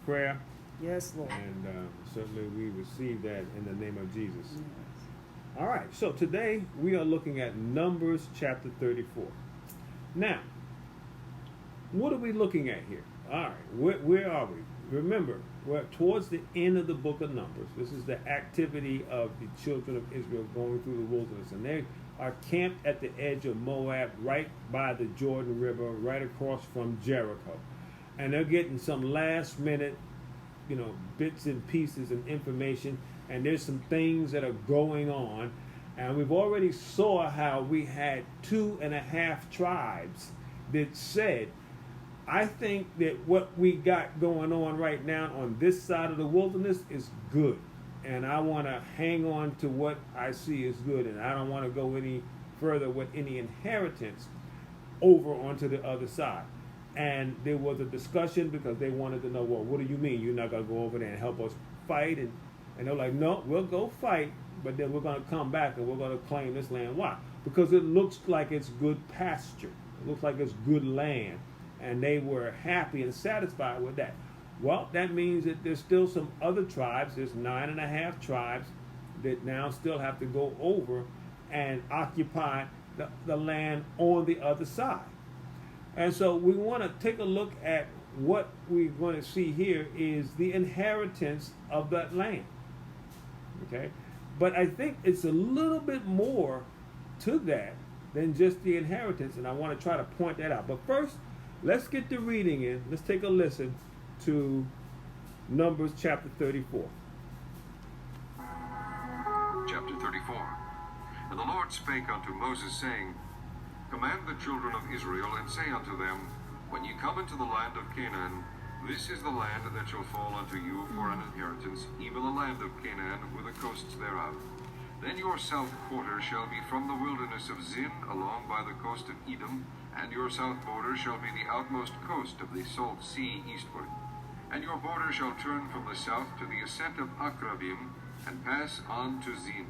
prayer. Yes, Lord. And certainly we receive that in the name of Jesus. Yes. All right, so today we are looking at Numbers chapter 34. Now, what are we looking at here? All right, where are we? Remember, we're towards the end of the book of Numbers. This is the activity of the children of Israel going through the wilderness. And they are camped at the edge of Moab, right by the Jordan River, right across from Jericho. And they're getting some last minute, bits and pieces and information. And there's some things that are going on. And we've already saw how we had 2.5 tribes that said, I think that what we got going on right now on this side of the wilderness is good. And I want to hang on to what I see is good. And I don't want to go any further with any inheritance over onto the other side. And there was a discussion because they wanted to know, well, what do you mean you're not going to go over there and help us fight? And they're like, no, we'll go fight, but then we're going to come back and we're going to claim this land. Why? Because it looks like it's good pasture. It looks like it's good land. And they were happy and satisfied with that. Well, that means that there's still some other tribes. There's 9.5 tribes that now still have to go over and occupy the land on the other side. And so we want to take a look at what we're going to see here is the inheritance of that land. Okay? But I think it's a little bit more to that than just the inheritance, and I want to try to point that out. But first, let's get the reading in. Let's take a listen to Numbers chapter 34. Chapter 34. And the Lord spake unto Moses, saying, Command the children of Israel, and say unto them, When ye come into the land of Canaan, this is the land that shall fall unto you for an inheritance, even the land of Canaan with the coasts thereof. Then your south quarter shall be from the wilderness of Zin along by the coast of Edom, and your south border shall be the outmost coast of the salt sea eastward. And your border shall turn from the south to the ascent of Akrabim, and pass on to Zin.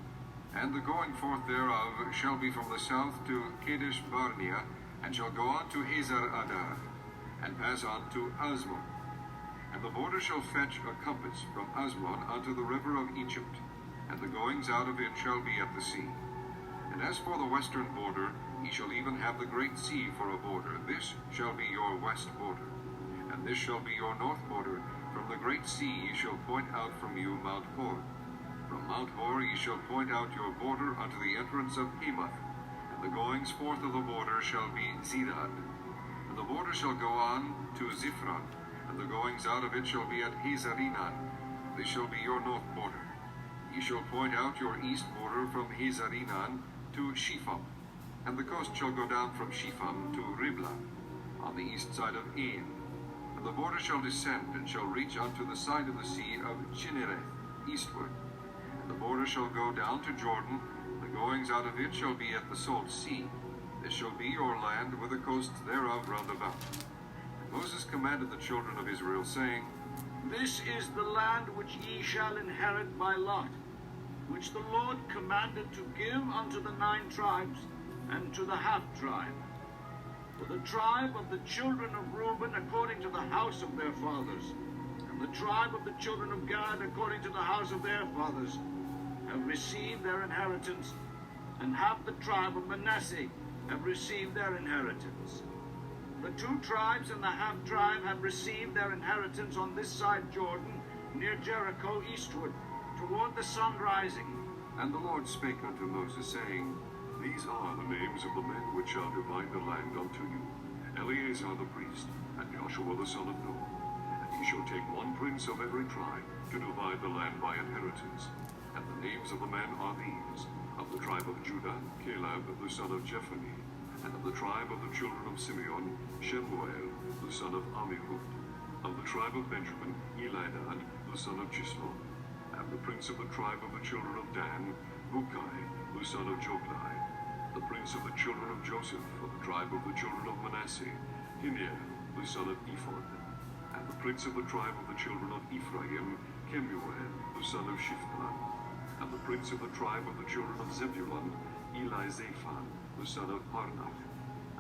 And the going forth thereof shall be from the south to Kadesh Barnea, and shall go on to Hazar Adar, and pass on to Asmon. And the border shall fetch a compass from Asmon unto the river of Egypt, and the goings out of it shall be at the sea. And as for the western border, ye shall even have the great sea for a border. This shall be your west border. And this shall be your north border. From the great sea ye shall point out from you Mount Hor. From Mount Hor ye shall point out your border unto the entrance of Hamath. And the goings forth of the border shall be Zidad. And the border shall go on to Ziphron. And the goings out of it shall be at Hazarinan. This shall be your north border. Ye shall point out your east border from Hazarinan to Shepham. And the coast shall go down from Shepham to Riblah, on the east side of Ain. And the border shall descend, and shall reach unto the side of the sea of Chinnereth, eastward. And the border shall go down to Jordan, the goings out of it shall be at the salt sea. This shall be your land, with the coasts thereof round about. And Moses commanded the children of Israel, saying, This is the land which ye shall inherit by lot, which the Lord commanded to give unto the 9 tribes, and to the half-tribe. For the tribe of the children of Reuben according to the house of their fathers, and the tribe of the children of Gad according to the house of their fathers, have received their inheritance, and half the tribe of Manasseh have received their inheritance. The 2 tribes and the half-tribe have received their inheritance on this side Jordan, near Jericho eastward, toward the sun rising. And the Lord spake unto Moses, saying, These are the names of the men which shall divide the land unto you, Eleazar the priest, and Joshua the son of Nun. And ye shall take 1 prince of every tribe, to divide the land by inheritance. And the names of the men are these: of the tribe of Judah, Caleb the son of Jephunneh; and of the tribe of the children of Simeon, Shemuel the son of Ammihud; of the tribe of Benjamin, Elidad the son of Chislon; and the prince of the tribe of the children of Dan, Bukai the son of Joglai; the prince of the children of Joseph, of the tribe of the children of Manasseh, Hiniel the son of Ephod; and the prince of the tribe of the children of Ephraim, Kemuel the son of Shiphthan; and the prince of the tribe of the children of Zebulun, Elizaphan the son of Parnach;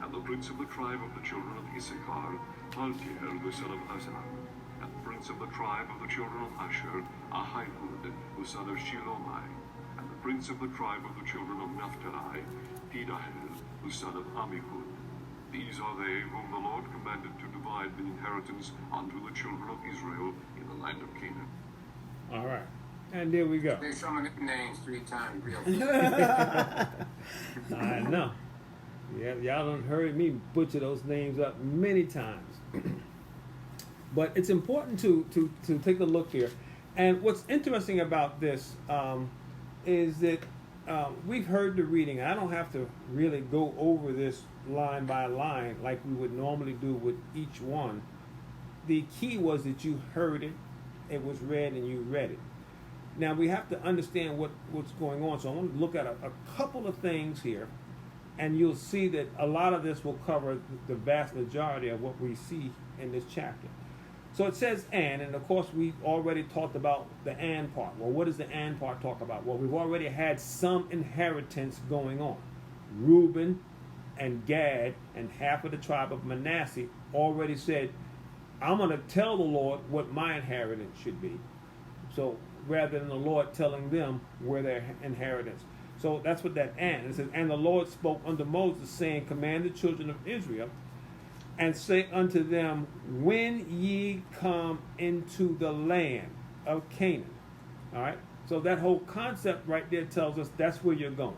and the prince of the tribe of the children of Issachar, Paltiel the son of Azar; and the prince prince of the tribe of the children of Asher, Ahihud, the son of Shilomai, and the prince of the tribe of the children of Naphtali, Pedahel, the son of Ammihud. These are they whom the Lord commanded to divide the inheritance unto the children of Israel in the land of Canaan. All right. And there we go. They some of the names 3 times real quick. I know. Yeah, y'all done heard me butcher those names up many times. But it's important to take a look here. And what's interesting about this is that we've heard the reading. I don't have to really go over this line by line like we would normally do with each one. The key was that you heard it, it was read, and you read it. Now we have to understand what's going on. So I want to look at a couple of things here, and you'll see that a lot of this will cover the vast majority of what we see in this chapter. So it says and of course we already talked about the and part. Well, what does the and part talk about? Well, we've already had some inheritance going on. Reuben and Gad and half of the tribe of Manasseh already said, I'm going to tell the Lord what my inheritance should be. So rather than the Lord telling them where their inheritance. So that's what that and. It says, and the Lord spoke unto Moses, saying, command the children of Israel, and say unto them, when ye come into the land of Canaan. All right? So that whole concept right there tells us that's where you're going.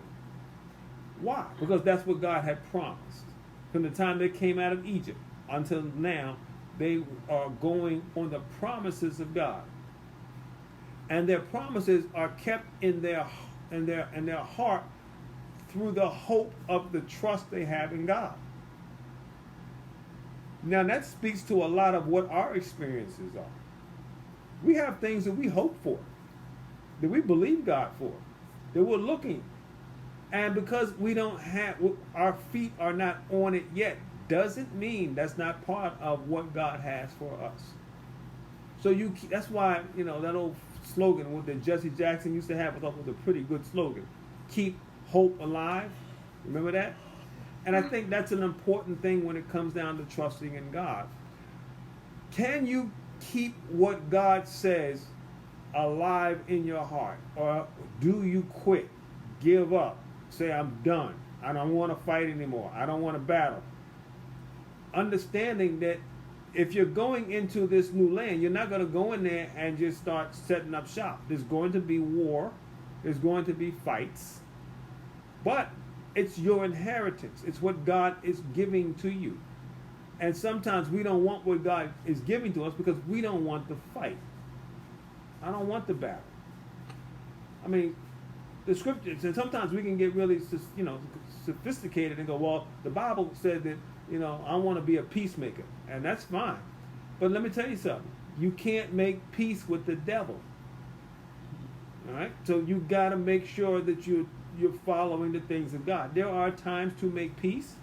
Why? Because that's what God had promised. From the time they came out of Egypt until now, they are going on the promises of God. And their promises are kept in their heart through the hope of the trust they have in God. Now that speaks to a lot of what our experiences are. We have things that we hope for, that we believe God for, that we're looking. And because we don't have, our feet are not on it yet, doesn't mean that's not part of what God has for us. So that's why, that old slogan what that Jesse Jackson used to have, I thought was a pretty good slogan. Keep hope alive. Remember that? And I think that's an important thing when it comes down to trusting in God. Can you keep what God says alive in your heart? Or do you quit, give up, say, I'm done, I don't want to fight anymore, I don't want to battle? Understanding that if you're going into this new land, you're not going to go in there and just start setting up shop. There's going to be war. There's going to be fights. But it's your inheritance. It's what God is giving to you. And sometimes we don't want what God is giving to us because we don't want the fight. I don't want the battle. I mean, the scriptures, and sometimes we can get really, sophisticated and go, well, the Bible said that, I want to be a peacemaker. And that's fine. But let me tell you something. You can't make peace with the devil. All right? So you got to make sure that you're following the things of God. There are times to make peace,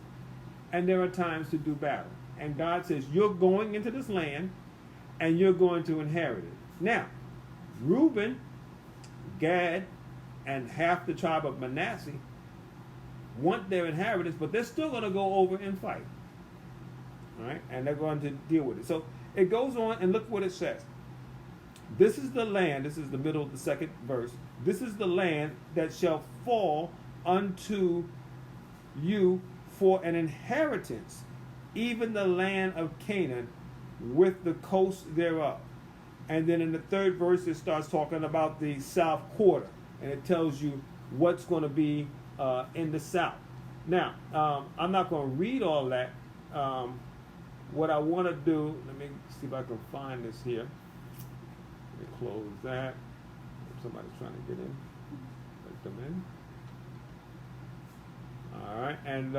and there are times to do battle. And God says, you're going into this land, and you're going to inherit it. Now, Reuben, Gad, and half the tribe of Manasseh want their inheritance, but they're still going to go over and fight. All right? And they're going to deal with it. So it goes on, and look what it says. This is the land, this is the middle of the second verse. This is the land that shall fall unto you for an inheritance, even the land of Canaan with the coast thereof. And then in the third verse, it starts talking about the south quarter. And it tells you what's going to be in the south. Now, I'm not going to read all that. What I want to do, let me see if I can find this here. Let me close that. Somebody's trying to get in. Let them in. All right, and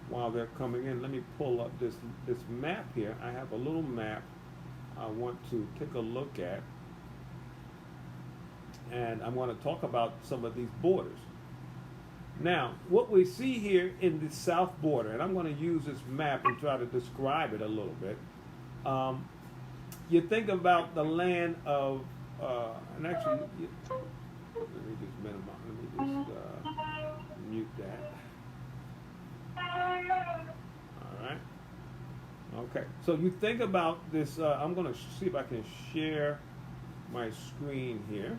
while they're coming in, let me pull up this map here. I have a little map I want to take a look at. And I'm going to talk about some of these borders. Now, what we see here in the south border, and I'm going to use this map and try to describe it a little bit. You think about the land of, and actually, let me just minimize, let me just mute that. All right. Okay, so you think about this. I'm going to see if I can share my screen here.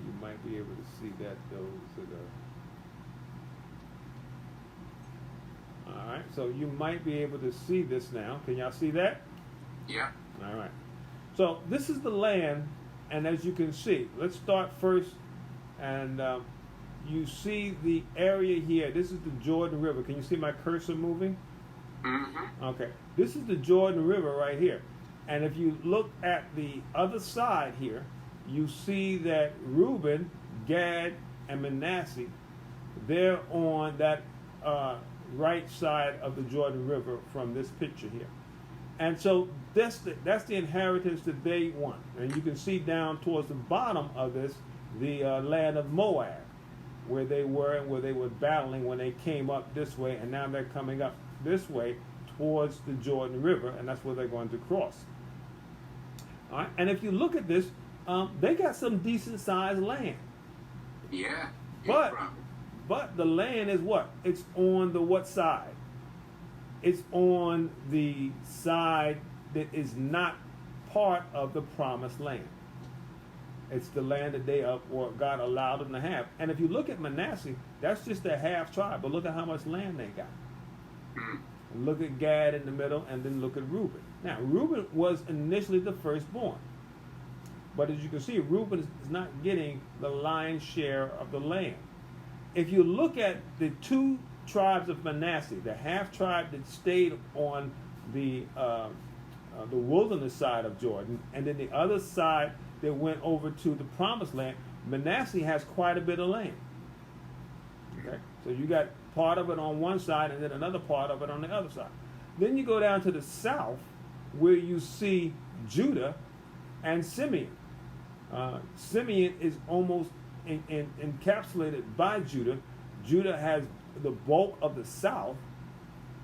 You might be able to see that, those that are. All right, so you might be able to see this now. Can y'all see that? Yeah. All right. So this is the land, and as you can see, let's start first, and you see the area here. This is the Jordan River. Can you see my cursor moving? Mm-hmm. Okay. This is the Jordan River right here. And if you look at the other side here, you see that Reuben, Gad, and Manasseh, they're on that right side of the Jordan River from this picture here. And so that's the inheritance that they want. And you can see down towards the bottom of this, the land of Moab, where they were battling when they came up this way, and now they're coming up this way towards the Jordan River, and that's where they're going to cross. All right, and if you look at this, they got some decent sized land. Yeah. But the land is what? It's on the what side? It's on the side that is not part of the promised land. It's the land that or God allowed them to have. And if you look at Manasseh, that's just a half tribe. But look at how much land they got. And look at Gad in the middle, and then look at Reuben. Now, Reuben was initially the firstborn. But as you can see, Reuben is not getting the lion's share of the land. If you look at the two tribes of Manasseh, the half tribe that stayed on the wilderness side of Jordan, and then the other side that went over to the promised land, Manasseh has quite a bit of land. Okay, so you got part of it on one side and then another part of it on the other side. Then you go down to the south where you see Judah and Simeon. Simeon is almost encapsulated by Judah. Judah has the bulk of the south,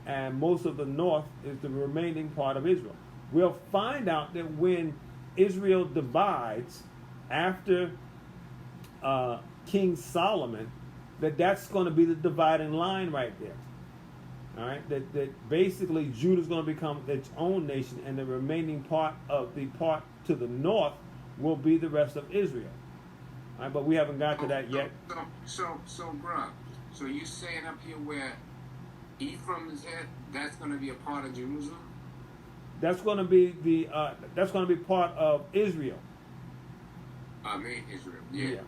and most of the north is the remaining part of Israel. We'll find out that when Israel divides after King Solomon, that's going to be the dividing line right there. All right, that basically Judah is going to become its own nation, and the remaining part of the part to the north will be the rest of Israel. All right, but we haven't got to that yet. So, bruh, so you saying up here where Ephraim is at, that's going to be a part of Jerusalem? That's going to be that's going to be part of Israel. Israel. Yeah.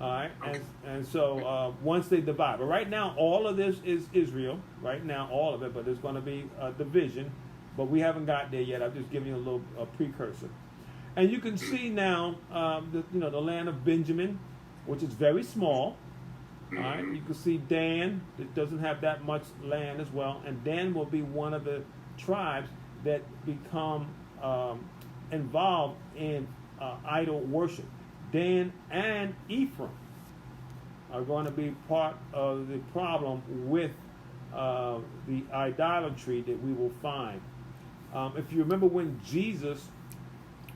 All right, Okay. and so once they divide, but right now all of this is Israel. Right now, all of it, but there's going to be a division, but we haven't got there yet. I'm just giving you a little precursor, and you can see now the land of Benjamin, which is very small. All right, you can see Dan, that doesn't have that much land as well, and Dan will be one of the tribes that become involved in idol worship. Dan and Ephraim are going to be part of the problem with the idolatry that we will find. If you remember when Jesus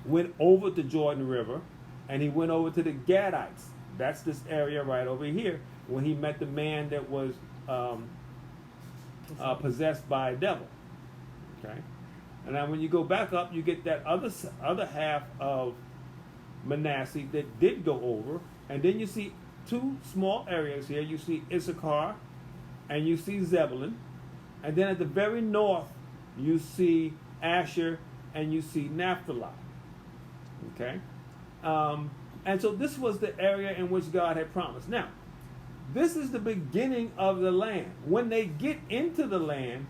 went over the Jordan River and he went over to the Gadites, that's this area right over here, when he met the man that was possessed by a devil. Okay, and now when you go back up, you get that other half of Manasseh that did go over, and then you see two small areas here. You see Issachar, and you see Zebulun, and then at the very north you see Asher, and you see Naphtali. Okay, and so this was the area in which God had promised. Now, this is the beginning of the land. When they get into the land,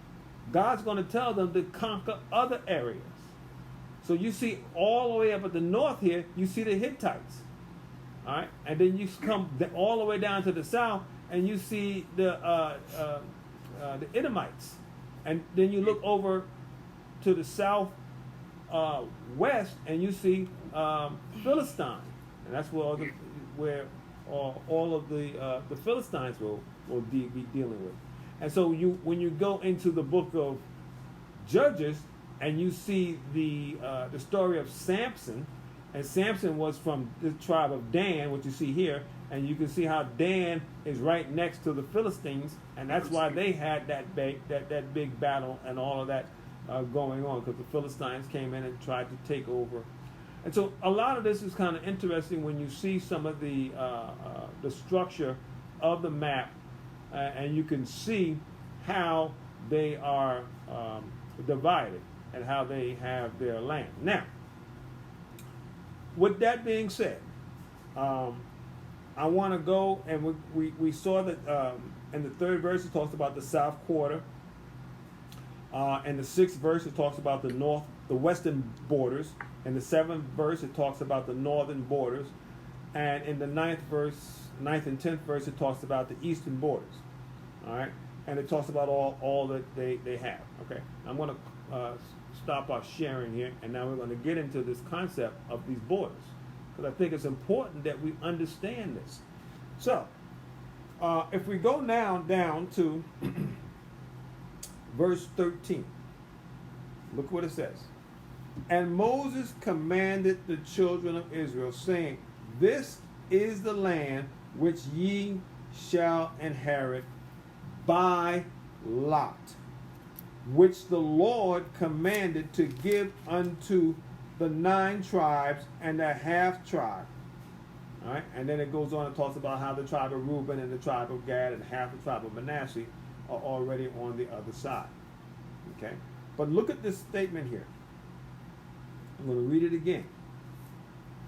God's going to tell them to conquer other areas. So you see all the way up at the north here, you see the Hittites. All right, and then you come all the way down to the south, and you see the Edomites, and then you look over to the south west, and you see Philistine, and that's where all of the Philistines will be dealing with. And so when you go into the book of Judges, and you see the story of Samson, and Samson was from the tribe of Dan, which you see here, And you can see how Dan is right next to the Philistines, and that's why they had that big battle and all of that going on, because the Philistines came in and tried to take over. And so a lot of this is kind of interesting when you see some of the structure of the map, and you can see how they are divided and how they have their land. Now, with that being said, I want to go, and we saw that in the 3rd verse it talks about the south quarter. In the 6th verse it talks about the western borders. In the 7th verse it talks about the northern borders. And in the 9th and 10th verse it talks about the eastern borders. All right, and it talks about all that they have. Okay, I'm going to stop our sharing here, and now we're going to get into this concept of these borders, because I think it's important that we understand this. So, if we go now down to verse 13, look what it says. And Moses commanded the children of Israel, saying, This is the land which ye shall inherit by lot, which the Lord commanded to give unto the 9 tribes and the half tribe. All right, and then it goes on and talks about how the tribe of Reuben and the tribe of Gad and half the tribe of Manasseh are already on the other side. Okay, but look at this statement here. I'm going to read it again.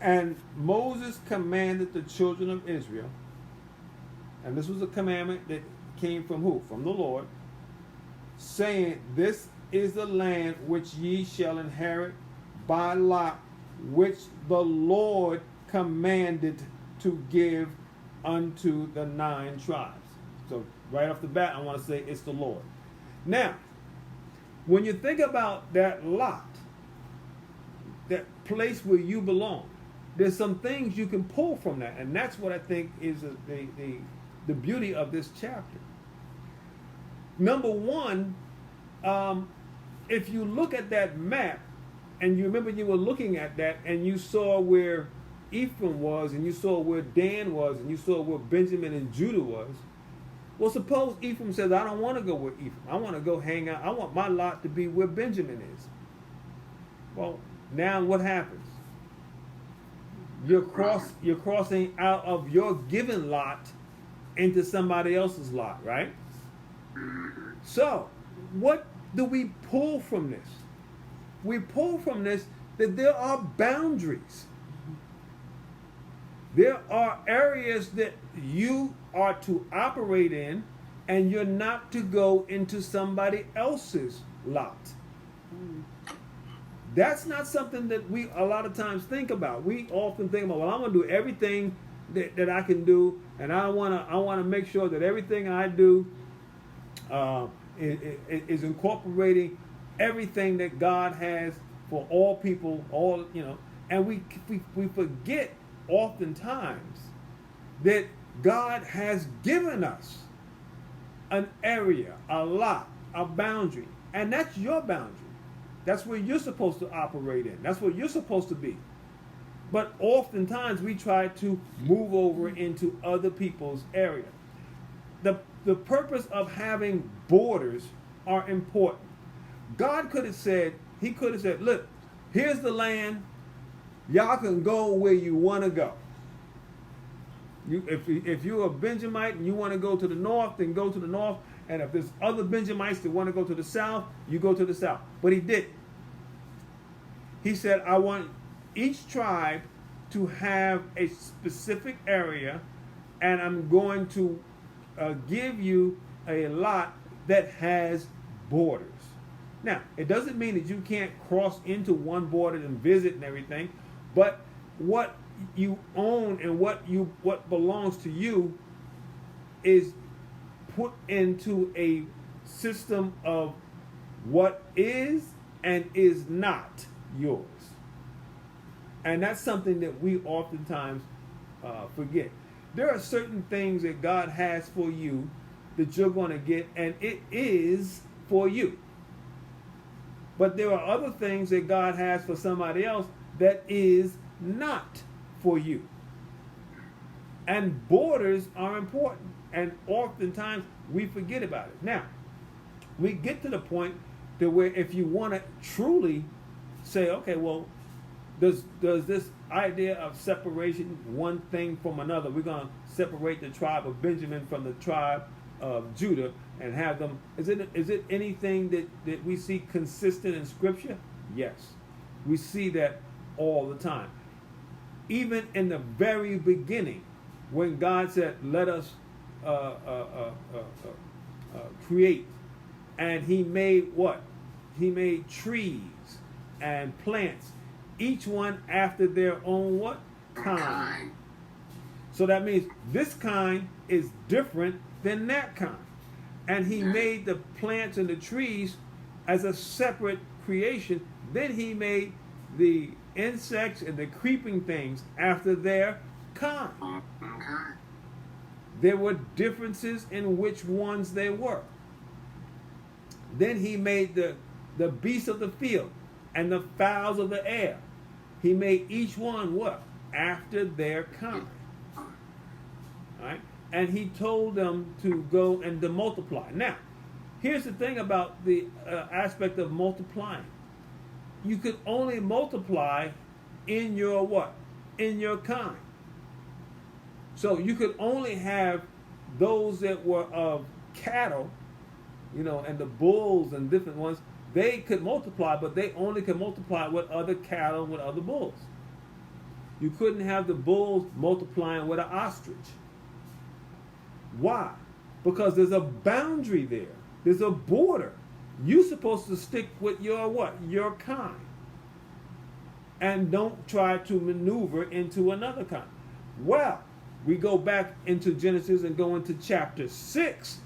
And Moses commanded the children of Israel, and this was a commandment that came from who? From the Lord, saying, This is the land which ye shall inherit by lot, which the Lord commanded to give unto the 9 tribes. So right off the bat, I want to say it's the Lord. Now, when you think about that lot, that place where you belong, there's some things you can pull from that, and that's what I think is the beauty of this chapter. Number one, if you look at that map, and you remember you were looking at that, and you saw where Ephraim was, and you saw where Dan was, and you saw where Benjamin and Judah was. Well, suppose Ephraim says, I don't want to go with Ephraim. I want to go hang out. I want my lot to be where Benjamin is. Well, now what happens? You're crossing out of your given lot into somebody else's lot, right? So, what do we pull from this? We pull from this that there are boundaries. There are areas that you are to operate in, and you're not to go into somebody else's lot. That's not something that we a lot of times think about. We often think about, well, I'm going to do everything that I can do, and I want to make sure that everything I do is incorporating everything that God has for all people, and we forget oftentimes that God has given us an area, a lot, a boundary, and that's your boundary. That's where you're supposed to operate in. That's where you're supposed to be. But oftentimes we try to move over into other people's area. The purpose of having borders are important. God could have said, look, here's the land. Y'all can go where you want to go. If you're a Benjamite and you want to go to the north, then go to the north. And if there's other Benjamites that want to go to the south, you go to the south. But he didn't. He said, I want each tribe to have a specific area, and I'm going to give you a lot that has borders. Now, it doesn't mean that you can't cross into one border and visit and everything, but what you own and what belongs to you is put into a system of what is and is not yours. And that's something that we oftentimes forget. There are certain things that God has for you that you're going to get, and it is for you. But there are other things that God has for somebody else that is not for you. And borders are important. And oftentimes we forget about it. Now, we get to the point that where if you want to truly say, okay, well, does this idea of separation, one thing from another, we're going to separate the tribe of Benjamin from the tribe of Judah and have them, is it anything that we see consistent in Scripture? Yes. We see that all the time. Even in the very beginning, when God said, let us create, and he made what? He made trees and plants, each one after their own what? Kind. So that means this kind is different than that kind. And he made the plants and the trees as a separate creation. Then he made the insects and the creeping things after their kind. There were differences in which ones they were. Then he made the beasts of the field and the fowls of the air. He made each one what? After their kind. All right? And he told them to go and to multiply. Now, here's the thing about the aspect of multiplying. You could only multiply in your what? In your kind. So you could only have those that were of cattle, and the bulls and different ones. They could multiply, but they only could multiply with other cattle and with other bulls. You couldn't have the bulls multiplying with an ostrich. Why? Because there's a boundary there. There's a border. You're supposed to stick with your what? Your kind. And don't try to maneuver into another kind. Well, we go back into Genesis and go into chapter 6,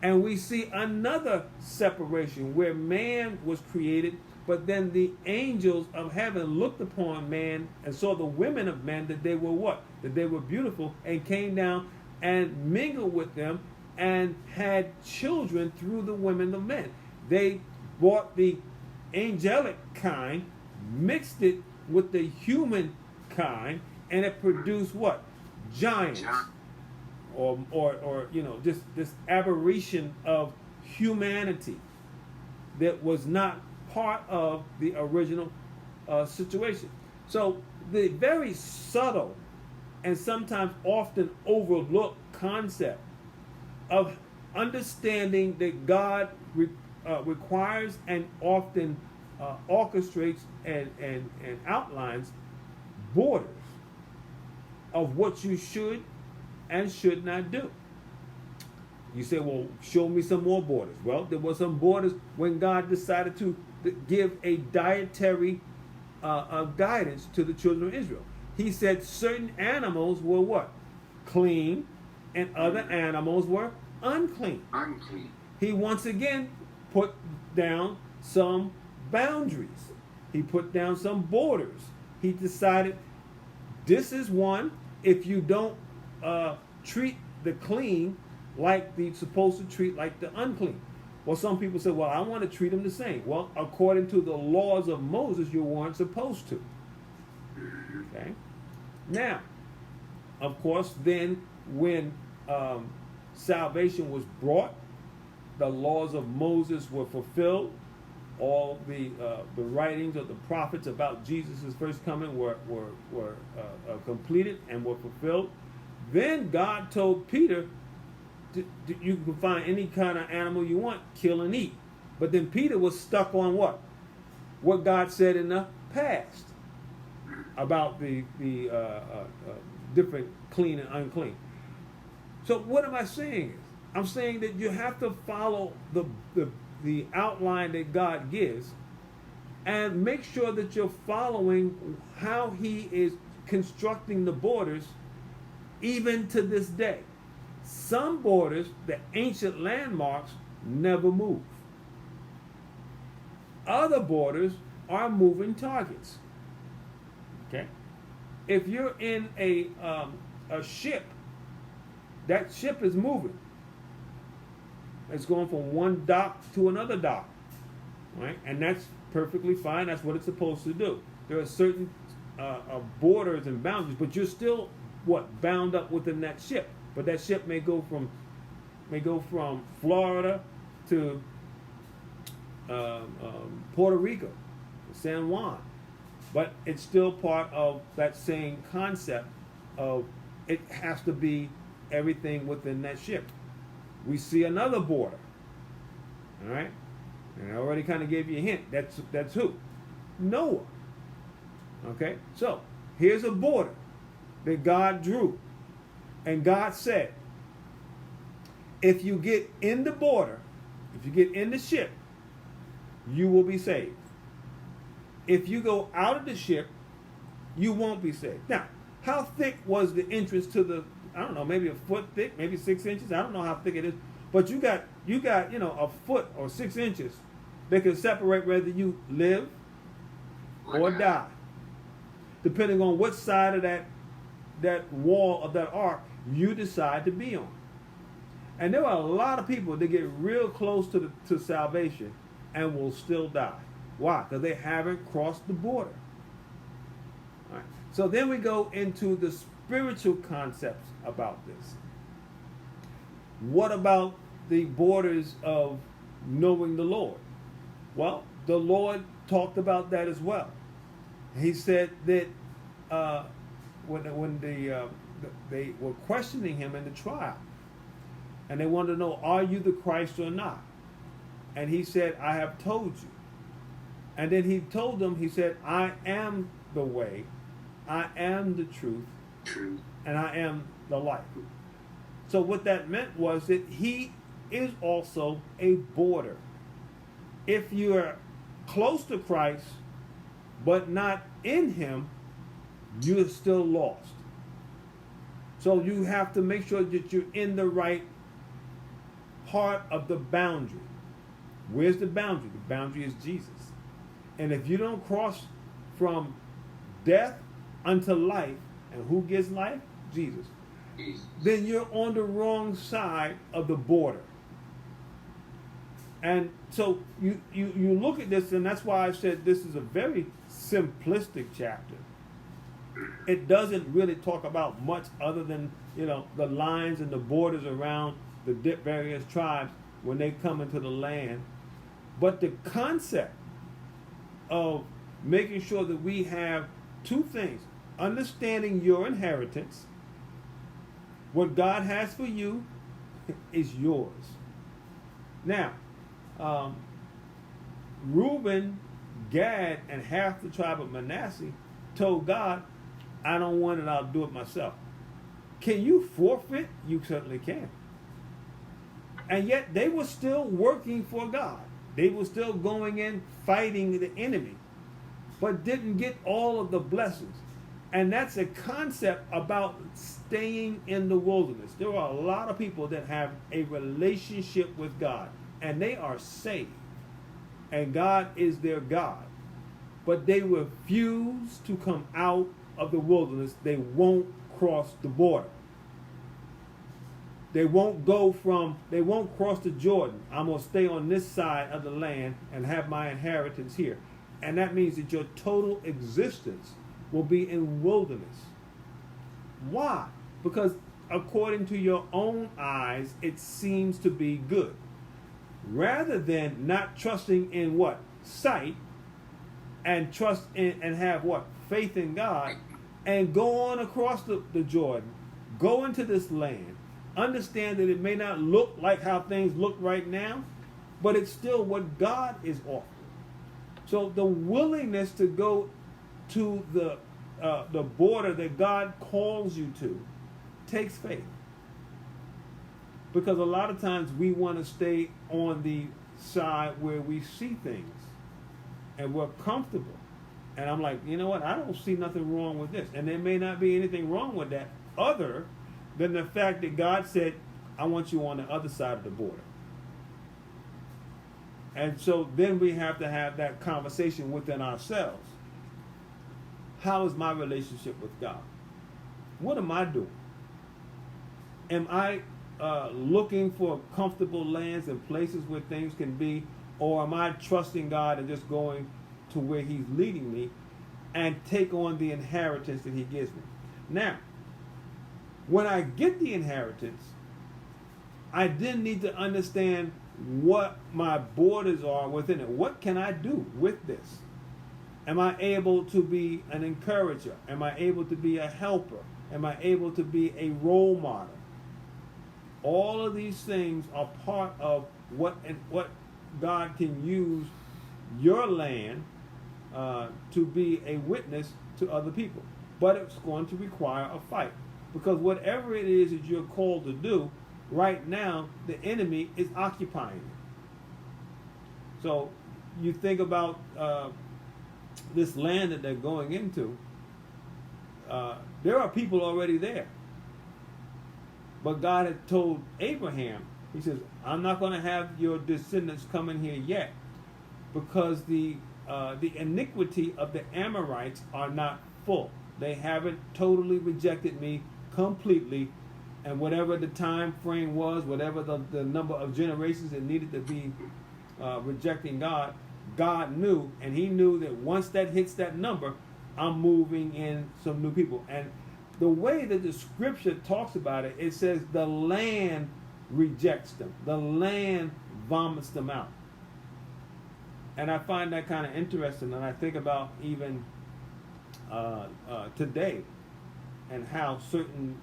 and we see another separation where man was created, but then the angels of heaven looked upon man and saw the women of men, that they were what? That they were beautiful, and came down and mingled with them and had children through the women of men. They brought the angelic kind, mixed it with the human kind, and it produced what? Giants. Or just this aberration of humanity that was not part of the original situation. So the very subtle and sometimes often overlooked concept of understanding that God requires and often orchestrates and outlines borders of what you should and should not do. You say, well, show me some more borders. Well, there were some borders when God decided to give a dietary guidance to the children of Israel. He said certain animals were what? Clean, and other animals were unclean. He once again put down some boundaries. He put down some borders. He decided this is one. If you don't treat the clean like you're supposed to treat like the unclean. Well, some people say, well, I want to treat them the same. Well, according to the laws of Moses, you weren't supposed to. Okay? Now, of course, then when salvation was brought, the laws of Moses were fulfilled. All the writings of the prophets about Jesus' first coming were completed and were fulfilled. Then God told Peter, you can find any kind of animal you want, kill and eat. But then Peter was stuck on what? What God said in the past about the different clean and unclean. So what am I saying? I'm saying that you have to follow the outline that God gives and make sure that you're following how he is constructing the borders even to this day. Some borders, the ancient landmarks, never move. Other borders are moving targets. Okay? If you're in a ship, that ship is moving. It's going from one dock to another dock, right? And that's perfectly fine. That's what it's supposed to do. There are certain borders and boundaries, but you're still what? Bound up within that ship. But that ship may go from Florida to Puerto Rico, San Juan. But it's still part of that same concept of it has to be everything within that ship. We see another border. All right? And I already kind of gave you a hint. That's who? Noah. Okay? So, here's a border that God drew. And God said, if you get in the border, if you get in the ship, you will be saved. If you go out of the ship, you won't be saved. Now, how thick was the entrance to the, I don't know, maybe a foot thick, maybe 6 inches. I don't know how thick it is. But you got, a foot or 6 inches that can separate whether you live or die. Depending on what side of that wall of that ark you decide to be on. And there are a lot of people that get real close to salvation and will still die. Why? Because they haven't crossed the border. All right. So then we go into the spiritual concepts about this. What about the borders of knowing the Lord? Well, the Lord talked about that as well. He said that when they were questioning him in the trial, and they wanted to know, are you the Christ or not? And he said, I have told you. And then he told them, he said, I am the way, I am the truth, and I am the life. So what that meant was that he is also a border. If you are close to Christ, but not in him, you're still lost. So you have to make sure that you're in the right part of the boundary. Where's the boundary? The boundary is Jesus. And if you don't cross from death unto life, and who gives life? Jesus. Then you're on the wrong side of the border. And so you look at this, and that's why I said this is a very simplistic chapter. It doesn't really talk about much other than, the lines and the borders around the various tribes when they come into the land. But the concept of making sure that we have two things: understanding your inheritance. What God has for you is yours. Now, Reuben, Gad, and half the tribe of Manasseh told God, I don't want it, I'll do it myself. Can you forfeit? You certainly can. And yet they were still working for God. They were still going in fighting the enemy, but didn't get all of the blessings. And that's a concept about staying in the wilderness. There are a lot of people that have a relationship with God, and they are saved, and God is their God. But they refuse to come out of the wilderness. They won't cross the border. They won't cross the Jordan. I'm going to stay on this side of the land and have my inheritance here. And that means that your total existence will be in wilderness. Why? Because according to your own eyes, it seems to be good. Rather than not trusting in what? Sight, and trust in and have what? Faith in God, and go on across the Jordan, go into this land, understand that it may not look like how things look right now, but it's still what God is offering. So the willingness to go to the border that God calls you to takes faith. Because a lot of times we want to stay on the side where we see things and we're comfortable. And I'm like, you know what? I don't see nothing wrong with this. And there may not be anything wrong with that other than the fact that God said, I want you on the other side of the border. And so then we have to have that conversation within ourselves. How is my relationship with God? What am I doing? Am I looking for comfortable lands and places where things can be, or am I trusting God and just going to where He's leading me and take on the inheritance that He gives me? Now, When I get the inheritance, I then need to understand what my borders are within it. What can I do with this? Am I able to be an encourager? Am I able to be a helper? Am I able to be a role model? All of these things are part of what God can use your land to be a witness to other people. But it's going to require a fight. Because whatever it is that you're called to do, right now, the enemy is occupying it. So you think about this land that they're going into. There are people already there. But God had told Abraham, he says, I'm not going to have your descendants come in here yet, because the iniquity of the Amorites are not full. They haven't totally rejected me completely, and whatever the time frame was, whatever the number of generations it needed to be rejecting God, God knew, and he knew that once that hits that number, I'm moving in some new people. And the way that the scripture talks about it, it says the land rejects them. The land vomits them out. And I find that kind of interesting, and I think about even today, and how certain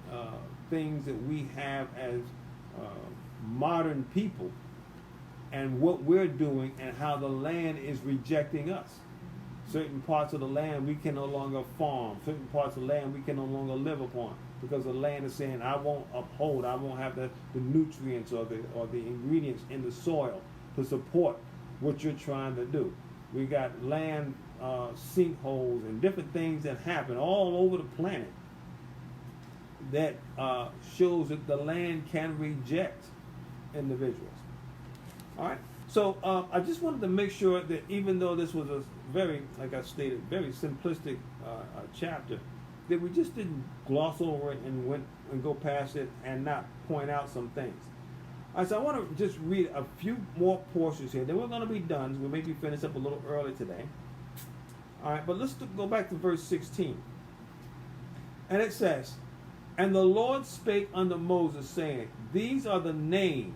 things that we have as modern people, and what we're doing, and how the land is rejecting us. Certain parts of the land we can no longer farm. Certain parts of the land we can no longer live upon, because the land is saying, I won't uphold, I won't have the nutrients or the ingredients in the soil to support what you're trying to do. We got land sinkholes and different things that happen all over the planet that shows that the land can reject individuals. All right. So I just wanted to make sure that even though this was a very, like I stated, very simplistic chapter, that we just didn't gloss over it and go past it and not point out some things. All right, so I want to just read a few more portions here. Then we're going to be done. We'll maybe finish up a little early today. All right, but let's go back to verse 16. And it says, And the Lord spake unto Moses, saying, These are the names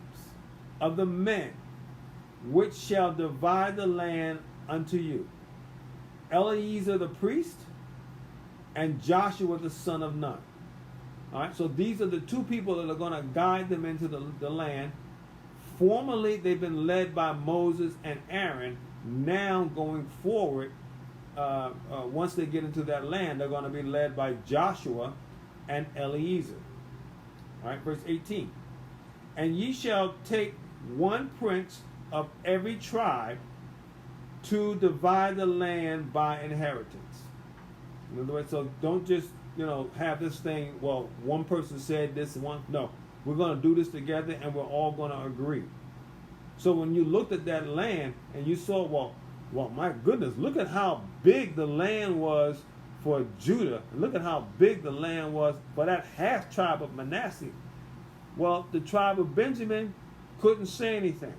of the men which shall divide the land unto you: Eleazar the priest, and Joshua the son of Nun. All right, so these are the two people that are going to guide them into the land. Formerly, they've been led by Moses and Aaron. Now, going forward, once they get into that land, they're going to be led by Joshua and Eleazar. All right, verse 18. And ye shall take one prince of every tribe to divide the land by inheritance. In other words, so don't just, have this thing, well, one person said this, one, no. We're going to do this together, and we're all going to agree. So when you looked at that land, and you saw, well, my goodness, look at how big the land was for Judah, and look at how big the land was for that half tribe of Manasseh. Well, the tribe of Benjamin couldn't say anything.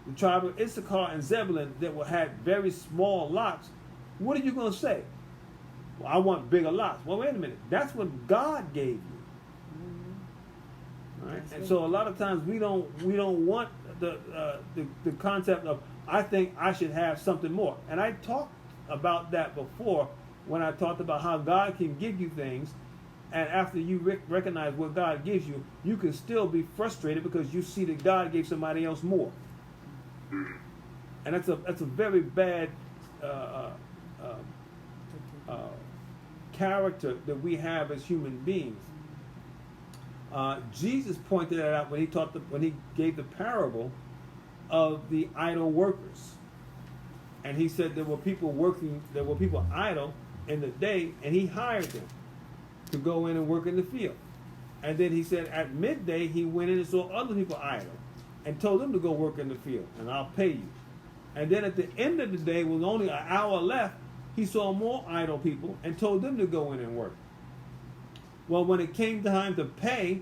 The tribe of Issachar and Zebulun that had very small lots, what are you going to say? Well, I want bigger lots. Well, wait a minute. That's what God gave you. All right? And so a lot of times we don't want the concept of, I think I should have something more. And I talked about that before when I talked about how God can give you things, and after you recognize what God gives you, you can still be frustrated because you see that God gave somebody else more. And that's a very bad character that we have as human beings. Jesus pointed that out when he gave the parable of the idle workers, and he said there were people idle in the day, and he hired them to go in and work in the field. And then he said at midday he went in and saw other people idle and told them to go work in the field, and I'll pay you. And then at the end of the day, with only an hour left, he saw more idle people and told them to go in and work. Well, when it came time to pay,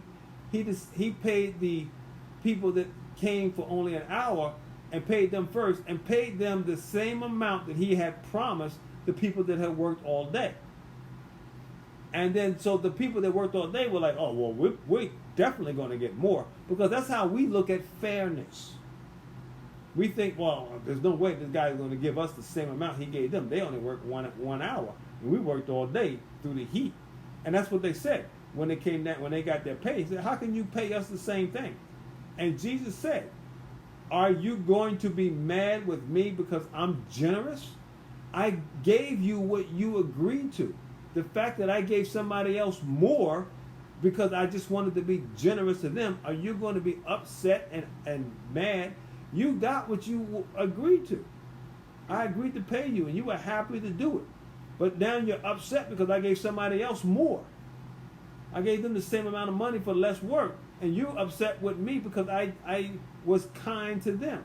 he paid the people that came for only an hour and paid them first, and paid them the same amount that he had promised the people that had worked all day. And then, so the people that worked all day were like, oh, well, we're definitely going to get more. Because that's how we look at fairness. We think, well, there's no way this guy is going to give us the same amount he gave them. They only worked 1 hour. And we worked all day through the heat. And that's what they said when they came down, when they got their pay. He said, how can you pay us the same thing? And Jesus said, are you going to be mad with me because I'm generous? I gave you what you agreed to. The fact that I gave somebody else more because I just wanted to be generous to them, are you going to be upset and mad? You got what you agreed to. I agreed to pay you and you were happy to do it. But now you're upset because I gave somebody else more. I gave them the same amount of money for less work. And you're upset with me because I was kind to them.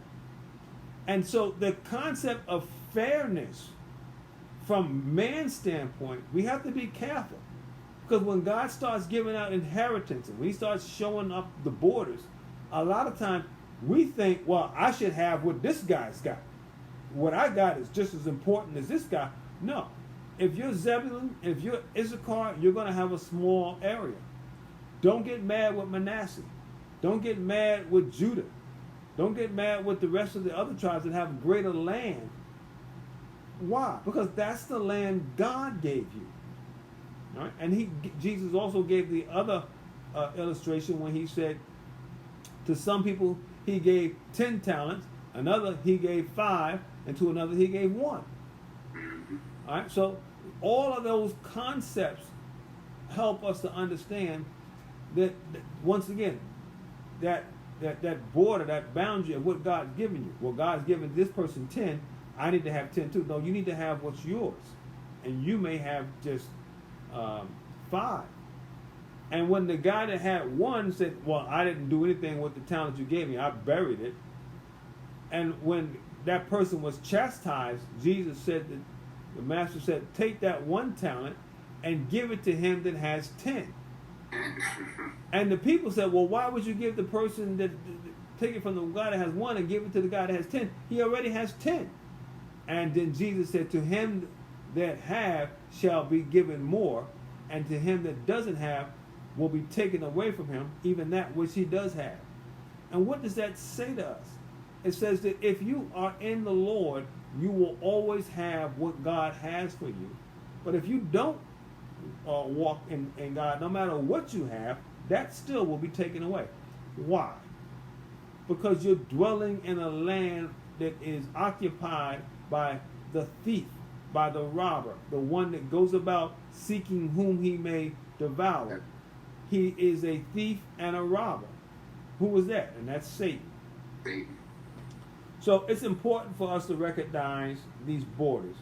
And so the concept of fairness from man's standpoint, we have to be careful. Because when God starts giving out inheritance and when he starts showing up the borders, a lot of times we think, well, I should have what this guy's got. What I got is just as important as this guy. No. If you're Zebulun, if you're Issachar, you're going to have a small area. Don't get mad with Manasseh. Don't get mad with Judah. Don't get mad with the rest of the other tribes that have greater land. Why? Because that's the land God gave you. All right? And Jesus also gave the other illustration when he said, to some people he gave 10 talents, another he gave 5, and to another he gave 1. All right? So all of those concepts help us to understand that once again, that border, that boundary of what God's given you. Well, God's given this person 10, I need to have 10 too. No, you need to have what's yours. And you may have just 5. And when the guy that had 1 said, well, I didn't do anything with the talent you gave me, I buried it. And when that person was chastised, Jesus said that the master said, take that 1 talent and give it to him that has 10. And the people said, well, why would you give the person that take it from the guy that has 1 and give it to the guy that has 10? He already has 10. And then Jesus said, to him that have shall be given more, and to him that doesn't have will be taken away from him, even that which he does have. And what does that say to us? It says that if you are in the Lord, you will always have what God has for you. But if you don't walk in God, no matter what you have, that still will be taken away. Why? Because you're dwelling in a land that is occupied by the thief, by the robber, the one that goes about seeking whom he may devour. He is a thief and a robber. Who was that? And that's Satan. So it's important for us to recognize these borders.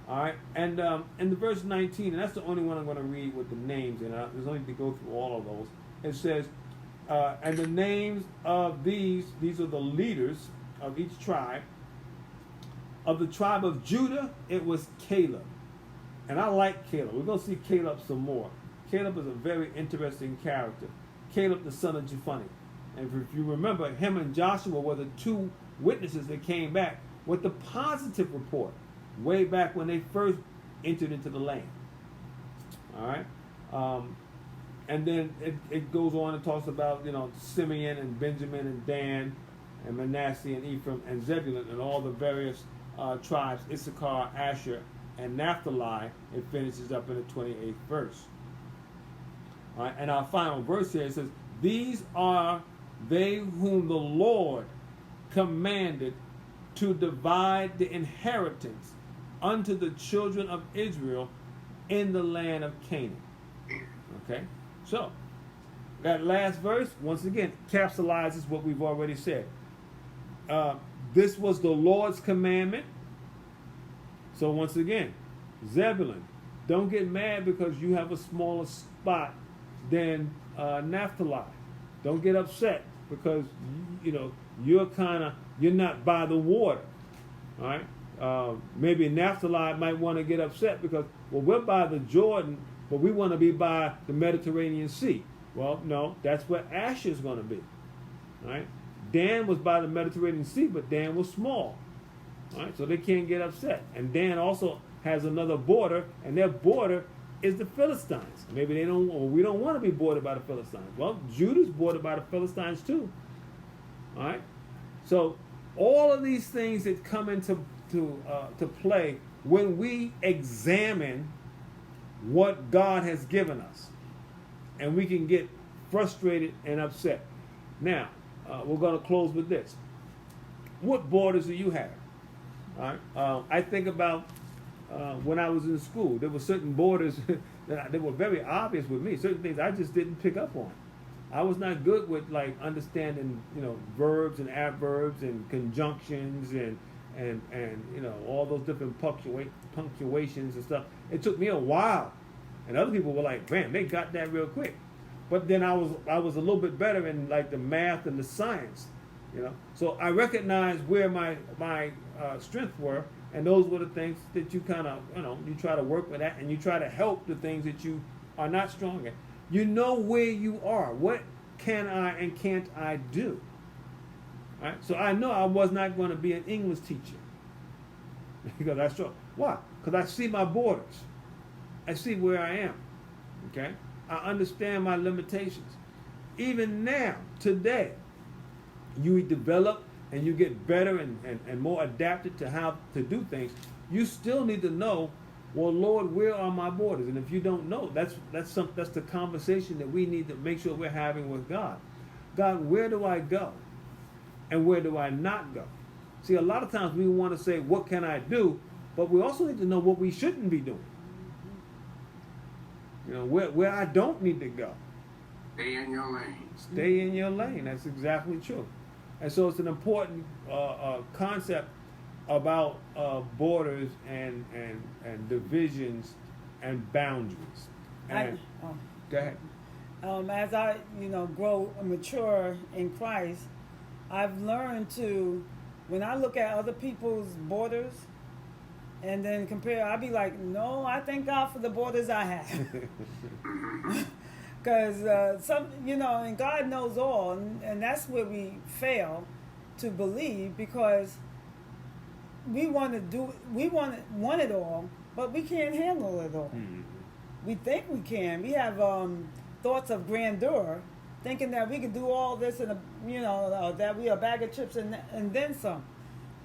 All right, and in the verse 19, and that's the only one I'm going to read with the names, and there's only to go through all of those. It says, and the names of these are the leaders of each tribe. Of the tribe of Judah, it was Caleb. And I like Caleb. We're going to see Caleb some more. Caleb is a very interesting character. Caleb, the son of Jephunneh. And if you remember, him and Joshua were the 2 witnesses that came back with the positive report way back when they first entered into the land. All right? And then it goes on and talks about, Simeon and Benjamin and Dan and Manasseh and Ephraim and Zebulun and all the various tribes, Issachar, Asher, and Naphtali. It finishes up in the 28th verse. All right? And our final verse here, it says, these are they whom the Lord commanded to divide the inheritance unto the children of Israel in the land of Canaan. Okay? So, that last verse, once again, capsulizes what we've already said. This was the Lord's commandment. So once again, Zebulun, don't get mad because you have a smaller spot than Naphtali. Don't get upset because you're not by the water. All right? Maybe Naphtali might want to get upset because, well, we're by the Jordan, but we want to be by the Mediterranean Sea. Well, no, that's where Asher is going to be. All right? Dan was by the Mediterranean Sea, but Dan was small. All right? So they can't get upset. And Dan also has another border, and their border is the Philistines. Maybe they don't, or we don't want to be bordered by the Philistines. Well, Judah's bordered by the Philistines too. All right. So all of these things that come into to play when we examine what God has given us, and we can get frustrated and upset. Now, we're going to close with this. What borders do you have? All right. I think about when I was in school. There were certain borders that were very obvious with me. Certain things I just didn't pick up on. I was not good with like understanding, verbs and adverbs and conjunctions and all those different punctuations and stuff. It took me a while, and other people were like, "Man, they got that real quick." But then I was a little bit better in like the math and the science, So I recognized where my strengths were, and those were the things that you kind of you try to work with that, and you try to help the things that you are not strong at. You know where you are. What can I and can't I do? All right? So I know I was not going to be an English teacher because I struggle. Why? Because I see my borders. I see where I am. Okay? I understand my limitations. Even now, today, you develop and you get better and more adapted to how to do things. You still need to know, well, Lord, where are my borders? And if you don't know, that's the conversation that we need to make sure we're having with God. God, where do I go? And where do I not go? See, a lot of times we want to say, what can I do? But we also need to know what we shouldn't be doing. Where I don't need to go. Stay in your lane. Stay in your lane. That's exactly true. And so it's an important concept about borders and divisions and boundaries. And go ahead. As I grow and mature in Christ, I've learned to, when I look at other people's borders and then compare, I'd be like, no, I thank God for the borders I have. Because and God knows all, and that's where we fail to believe, because we want it all, but we can't handle it all. Mm-hmm. We think we can. We have thoughts of grandeur, thinking that we can do all this that we are a bag of chips and then some.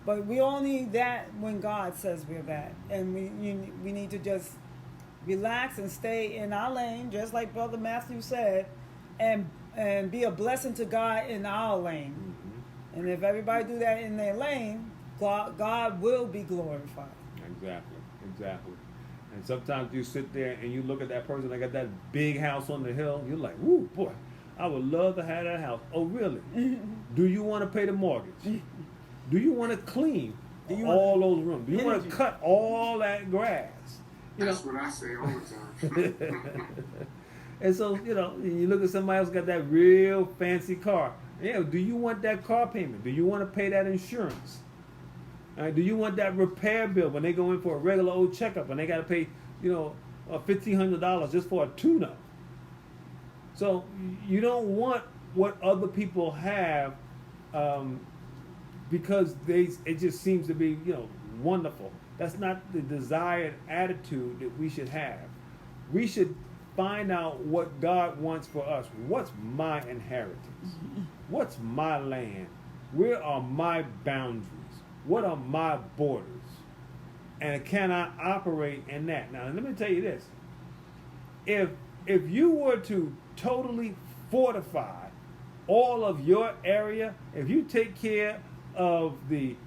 But we all need that when God says we're that, and we need to just relax and stay in our lane, just like Brother Matthew said, and be a blessing to God in our lane. Mm-hmm. And if everybody do that in their lane, God will be glorified. Exactly. And sometimes you sit there and you look at that person that got that big house on the hill. You're like, "Woo, boy, I would love to have that house." Oh, really? Do you want to pay the mortgage? Do you want to clean all those rooms? Do you want to cut all that grass? That's what I say all the time. And so, you look at somebody else got that real fancy car. Do you want that car payment? Do you want to pay that insurance? Do you want that repair bill when they go in for a regular old checkup and they got to pay, $1,500 just for a tune-up? So you don't want what other people have because it just seems to be, wonderful. That's not the desired attitude that we should have. We should find out what God wants for us. What's my inheritance? What's my land? Where are my boundaries? What are my borders? And can I operate in that? Now, let me tell you this. If you were to totally fortify all of your area, if you take care of the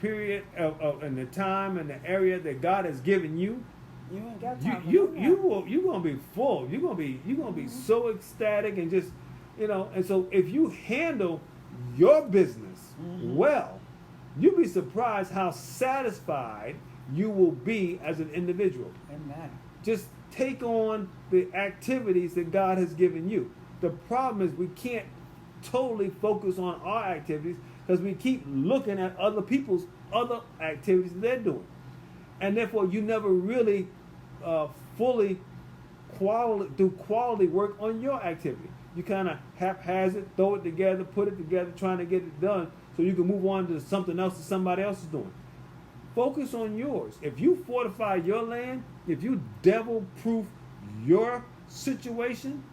period and the time and the area that God has given you, you ain't got time. You're gonna be full. You're gonna be so ecstatic and just And so if you handle your business well, you'll be surprised how satisfied you will be as an individual. Amen. Just take on the activities that God has given you. The problem is we can't totally focus on our activities because we keep looking at other people's other activities that they're doing. And therefore you never really fully do quality work on your activity. You kind of haphazard, throw it together, put it together, trying to get it done so you can move on to something else that somebody else is doing. focus on yours. If you fortify your land, if you devil-proof your situation,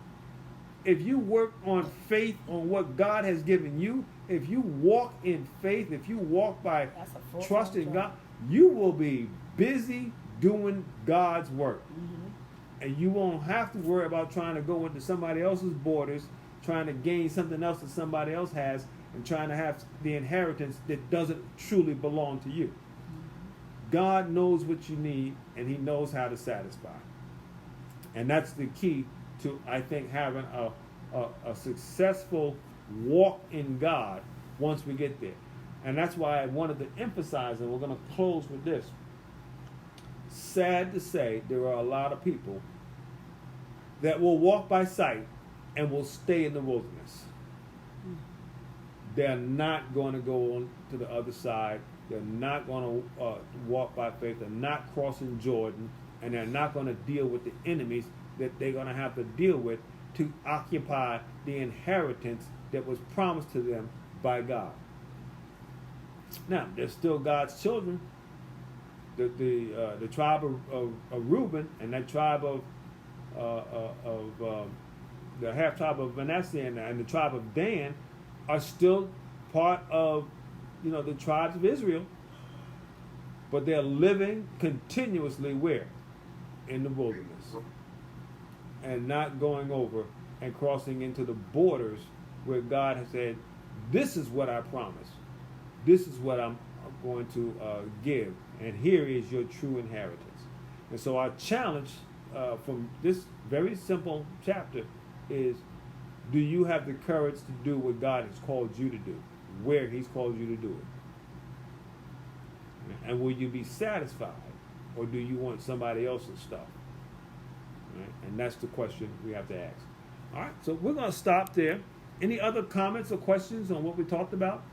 if you work on faith on what God has given you, if you walk in faith, if you walk by That's a full-time trusting job. God, you will be busy doing God's work. And you won't have to worry about trying to go into somebody else's borders, trying to gain something else that somebody else has, and trying to have the inheritance that doesn't truly belong to you. God knows what you need, and he knows how to satisfy. And that's the key to, I think, having a successful walk in God once we get there. And that's why I wanted to emphasize, and we're going to close with this. Sad to say, there are a lot of people that will walk by sight and will stay in the wilderness. They're not going to go on to the other side. They're not going to walk by faith. They're not crossing Jordan. And they're not going to deal with the enemies that they're going to have to deal with to occupy the inheritance that was promised to them by God. Now, they're still God's children. The tribe of Reuben and that tribe of the half tribe of Manasseh and the tribe of Dan are still part of the tribes of Israel, but they're living continuously where? In the wilderness, and not going over and crossing into the borders where God has said, this is what I promise, this is what I'm going to give, and here is your true inheritance. And so our challenge from this very simple chapter is, do you have the courage to do what God has called you to do, where he's called you to do it? And will you be satisfied, or do you want somebody else's stuff? Right? And that's the question we have to ask. All right, so we're going to stop there. Any other comments or questions on what we talked about?